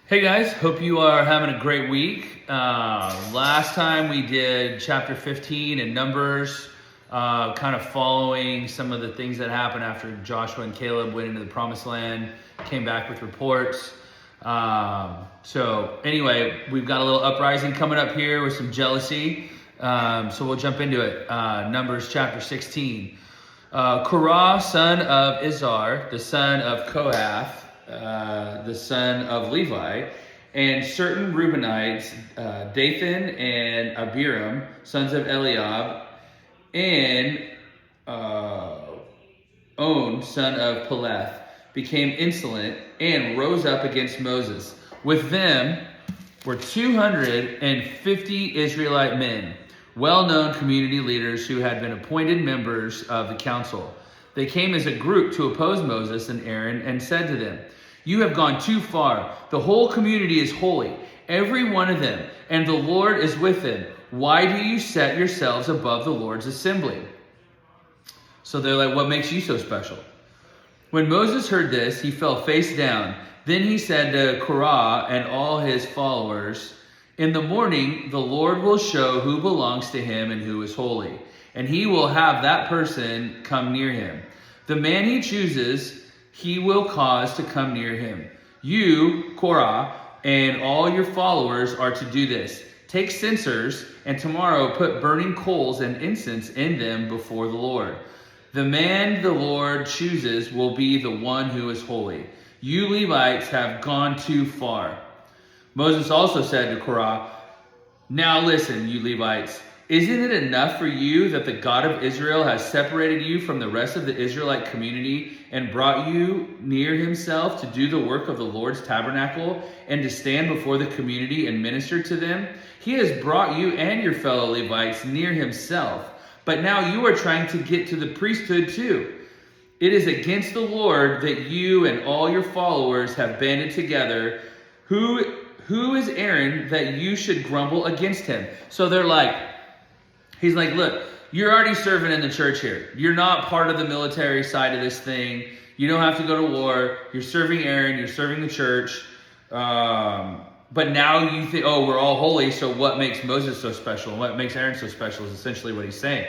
Hey guys, hope you are having a great week. Last time we did chapter 15 in Numbers, kind of following some of the things that happened after Joshua and Caleb went into the promised land, came back with reports. So anyway, we've got a little uprising coming up here with some jealousy. So we'll jump into it. Numbers chapter 16. Korah, son of Izhar, the son of Kohath, the son of Levi, and certain Reubenites, Dathan and Abiram, sons of Eliab, and On, son of Peleth, became insolent and rose up against Moses. With them were 250 Israelite men, well-known community leaders who had been appointed members of the council. They came as a group to oppose Moses and Aaron and said to them, "You have gone too far. The whole community is holy, every one of them, and the Lord is with them. Why do you set yourselves above the Lord's assembly?" So they're like, "What makes you so special?" When Moses heard this, he fell face down. Then he said to Korah and all his followers, "In the morning, the Lord will show who belongs to him and who is holy, and he will have that person come near him. The man he chooses, he will cause to come near him. You, Korah, and all your followers are to do this. Take censers, and tomorrow put burning coals and incense in them before the Lord. The man the Lord chooses will be the one who is holy. You Levites have gone too far." Moses also said to Korah, "Now listen, you Levites. Isn't it enough for you that the God of Israel has separated you from the rest of the Israelite community and brought you near himself to do the work of the Lord's tabernacle and to stand before the community and minister to them? He has brought you and your fellow Levites near himself. But now you are trying to get to the priesthood too. It is against the Lord that you and all your followers have banded together. Who is Aaron that you should grumble against him?" So he's like, "Look, you're already serving in the church here. You're not part of the military side of this thing. You don't have to go to war. You're serving Aaron. You're serving the church. But now you think, oh, we're all holy, so what makes Moses so special? And what makes Aaron so special is essentially what he's saying."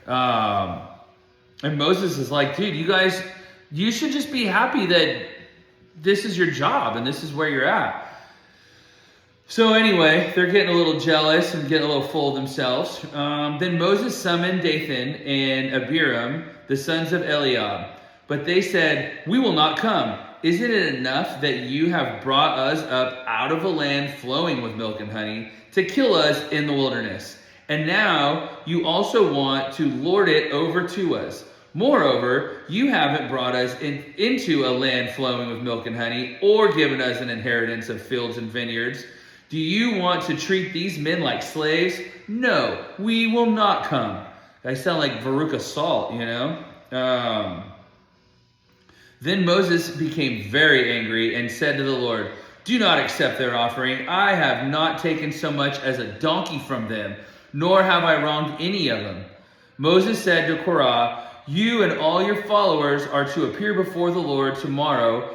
And Moses is like, "Dude, you should just be happy that this is your job and this is where you're at." So anyway, they're getting a little jealous and getting a little full of themselves. Then Moses summoned Dathan and Abiram, the sons of Eliab. But they said, "We will not come. Isn't it enough that you have brought us up out of a land flowing with milk and honey to kill us in the wilderness? And now you also want to lord it over to us. Moreover, you haven't brought us into a land flowing with milk and honey or given us an inheritance of fields and vineyards. Do you want to treat these men like slaves? No, we will not come." I sound like Veruca Salt, you know? Then Moses became very angry and said to the Lord, "Do not accept their offering. I have not taken so much as a donkey from them, nor have I wronged any of them." Moses said to Korah, "You and all your followers are to appear before the Lord tomorrow,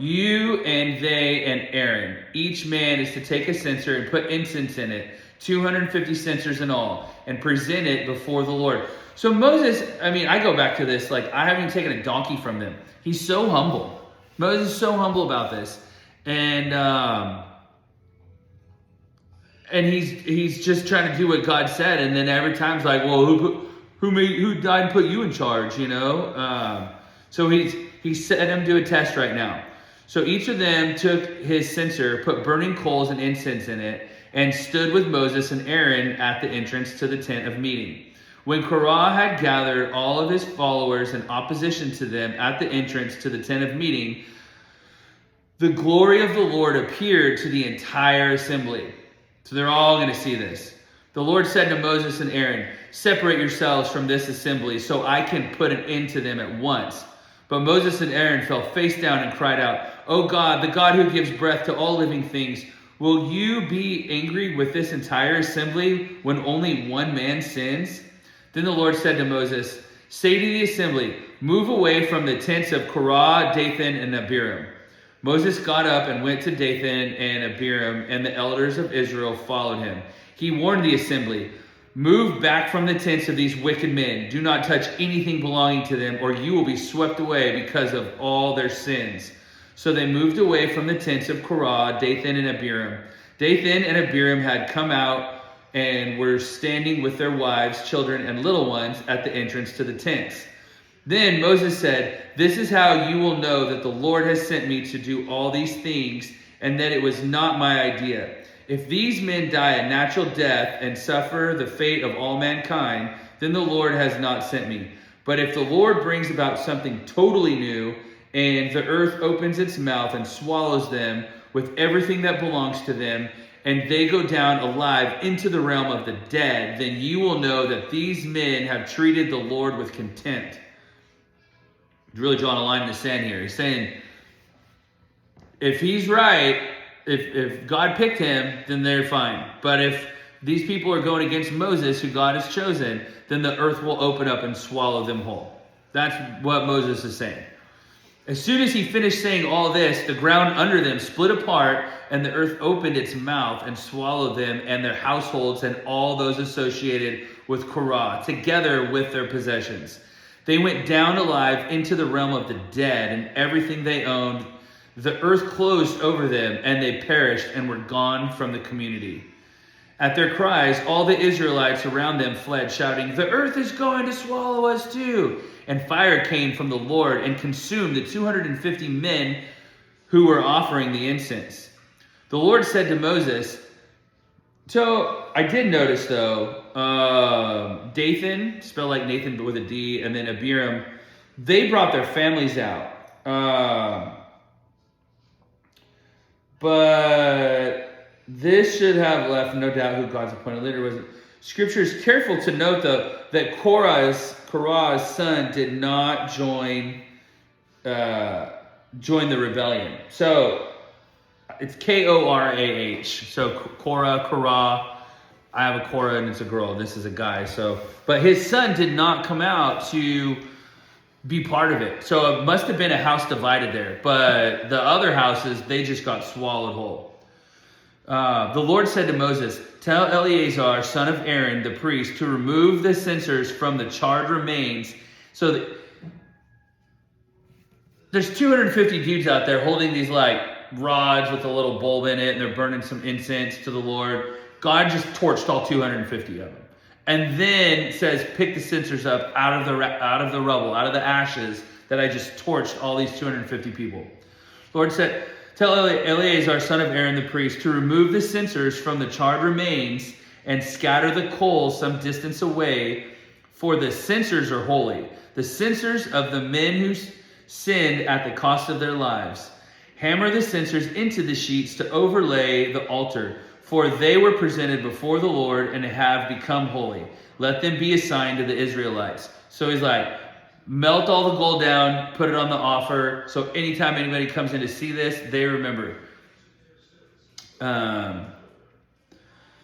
you and they and Aaron. Each man is to take a censer and put incense in it, 250 censers in all, and present it before the Lord." So Moses, I go back to this, I haven't even taken a donkey from them. He's so humble. Moses is so humble about this. And he's just trying to do what God said. And then every time it's like, well, who died and put you in charge, you know? So he set him to a test right now. So each of them took his censer, put burning coals and incense in it, and stood with Moses and Aaron at the entrance to the tent of meeting. When Korah had gathered all of his followers in opposition to them at the entrance to the tent of meeting, the glory of the Lord appeared to the entire assembly. So they're all going to see this. The Lord said to Moses and Aaron, "Separate yourselves from this assembly so I can put an end to them at once." But Moses and Aaron fell face down and cried out, "O God, the God who gives breath to all living things, will you be angry with this entire assembly when only one man sins?" Then the Lord said to Moses, "Say to the assembly, "Move away from the tents of Korah, Dathan, and Abiram." Moses got up and went to Dathan and Abiram, and the elders of Israel followed him. He warned the assembly, "Move back from the tents of these wicked men. Do not touch anything belonging to them, or you will be swept away because of all their sins." So they moved away from the tents of Korah, Dathan, and Abiram. Dathan and Abiram had come out and were standing with their wives, children, and little ones at the entrance to the tents. Then Moses said, "This is how you will know that the Lord has sent me to do all these things, and that it was not my idea. If these men die a natural death and suffer the fate of all mankind, then the Lord has not sent me. But if the Lord brings about something totally new, and the earth opens its mouth and swallows them with everything that belongs to them, and they go down alive into the realm of the dead, then you will know that these men have treated the Lord with contempt." He's really drawing a line in the sand here. He's saying, if he's right, if God picked him, then they're fine. But if these people are going against Moses, who God has chosen, then the earth will open up and swallow them whole. That's what Moses is saying. As soon as he finished saying all this, the ground under them split apart, and the earth opened its mouth and swallowed them and their households and all those associated with Korah, together with their possessions. They went down alive into the realm of the dead, and everything they owned. The earth closed over them, and they perished and were gone from the community. At their cries, all the Israelites around them fled, shouting, "The earth is going to swallow us too." And fire came from the Lord and consumed the 250 men who were offering the incense. The Lord said to Moses, so I did notice though, Dathan, spelled like Nathan but with a D, and then Abiram, they brought their families out. But this should have left no doubt who God's appointed leader was. Scripture is careful to note, though, that Korah's son did not join the rebellion. So it's Korah. So Korah. I have a Korah and it's a girl. This is a guy. So, but his son did not come out to be part of it. So it must have been a house divided there. But the other houses, they just got swallowed whole. The Lord said to Moses, "Tell Eleazar, son of Aaron, the priest, to remove the censers from the charred remains." So that there's 250 dudes out there holding these like rods with a little bulb in it, and they're burning some incense to the Lord. God just torched all 250 of them. And then says, pick the censers up out of the rubble, out of the ashes that I just torched all these 250 people. Lord said, "Tell Eleazar, son of Aaron the priest, to remove the censers from the charred remains and scatter the coals some distance away, for the censers are holy, the censers of the men who sinned at the cost of their lives. Hammer the censers into the sheets to overlay the altar, for they were presented before the Lord and have become holy. Let them be a sign to the Israelites." So he's like, melt all the gold down, put it on the offer, so anytime anybody comes in to see this, they remember.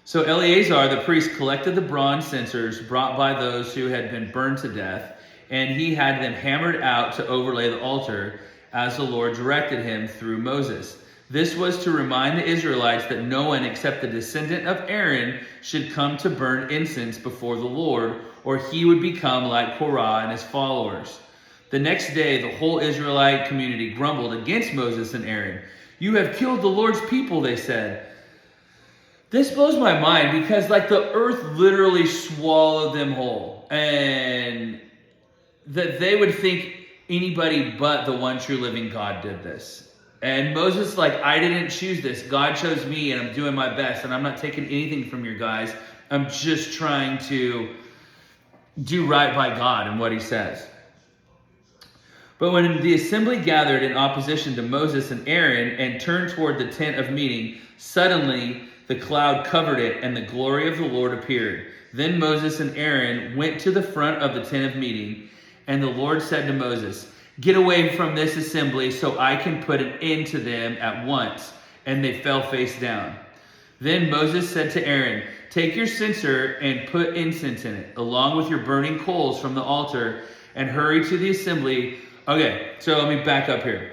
So Eleazar the priest collected the bronze censers brought by those who had been burned to death, and he had them hammered out to overlay the altar, as the Lord directed him through Moses. This was to remind the Israelites that no one except the descendant of Aaron should come to burn incense before the Lord, or he would become like Korah and his followers. The next day, the whole Israelite community grumbled against Moses and Aaron. "You have killed the Lord's people," they said. This blows my mind because like the earth literally swallowed them whole, and that they would think anybody but the one true living God did this. And Moses like, I didn't choose this. God chose me, and I'm doing my best, and I'm not taking anything from your guys. I'm just trying to do right by God and what he says. But when the assembly gathered in opposition to Moses and Aaron and turned toward the tent of meeting, suddenly the cloud covered it, and the glory of the Lord appeared. Then Moses and Aaron went to the front of the tent of meeting, and the Lord said to Moses, "Get away from this assembly so I can put an end to them at once." And they fell face down. Then Moses said to Aaron, "Take your censer and put incense in it, along with your burning coals from the altar, and hurry to the assembly. Okay, so let me back up here.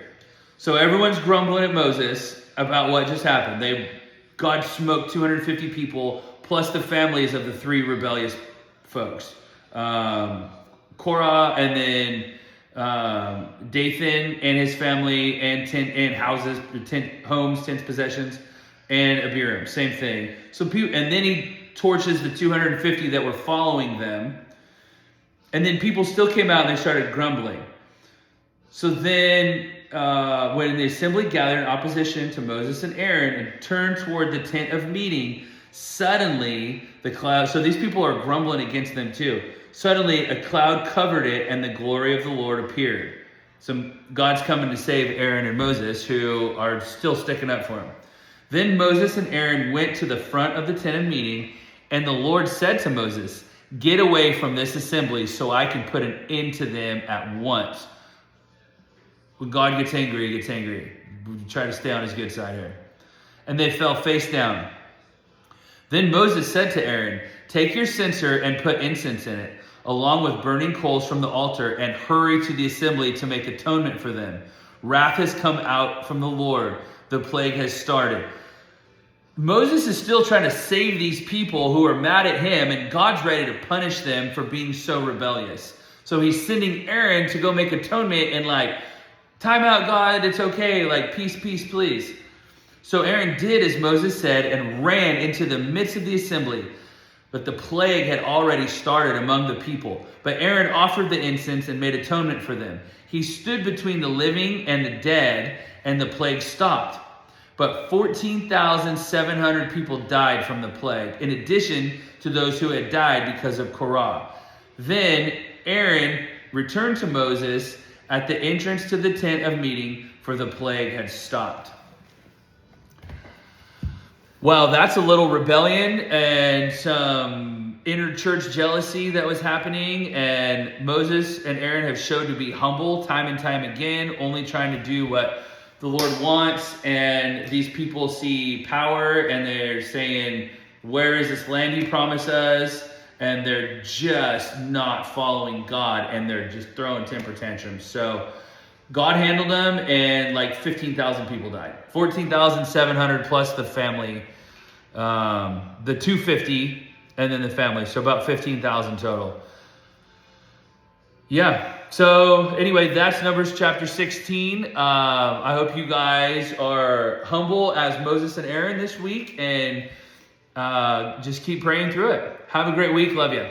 So everyone's grumbling at Moses about what just happened. God smoked 250 people plus the families of the 3 rebellious folks. Korah, and then Dathan and his family, and houses, homes, tents, possessions, and Abiram, same thing. So and then he torches the 250 that were following them, and then people still came out and they started grumbling. So then, when the assembly gathered in opposition to Moses and Aaron and turned toward the tent of meeting, suddenly the cloud. So these people are grumbling against them too. Suddenly a cloud covered it, and the glory of the Lord appeared. So God's coming to save Aaron and Moses, who are still sticking up for him. Then Moses and Aaron went to the front of the tent of meeting, and the Lord said to Moses, "Get away from this assembly so I can put an end to them at once." When God gets angry, he gets angry. We try to stay on his good side here. And they fell face down. Then Moses said to Aaron, "Take your censer and put incense in it, along with burning coals from the altar, and hurry to the assembly to make atonement for them. Wrath has come out from the Lord. The plague has started." Moses is still trying to save these people who are mad at him, and God's ready to punish them for being so rebellious. So he's sending Aaron to go make atonement and time out, God, it's okay, peace, peace, please. So Aaron did as Moses said and ran into the midst of the assembly. But the plague had already started among the people. But Aaron offered the incense and made atonement for them. He stood between the living and the dead, and the plague stopped. But 14,700 people died from the plague, in addition to those who had died because of Korah. Then Aaron returned to Moses at the entrance to the tent of meeting, for the plague had stopped. Well, that's a little rebellion and some inter-church jealousy that was happening. And Moses and Aaron have showed to be humble time and time again, only trying to do what the Lord wants. And these people see power and they're saying, "Where is this land you promised us?" And they're just not following God, and they're just throwing temper tantrums. So God handled them, and 15,000 people died. 14,700 plus the family, the 250, and then the family. So about 15,000 total. Yeah. So anyway, that's Numbers chapter 16. I hope you guys are humble as Moses and Aaron this week, and just keep praying through it. Have a great week. Love you.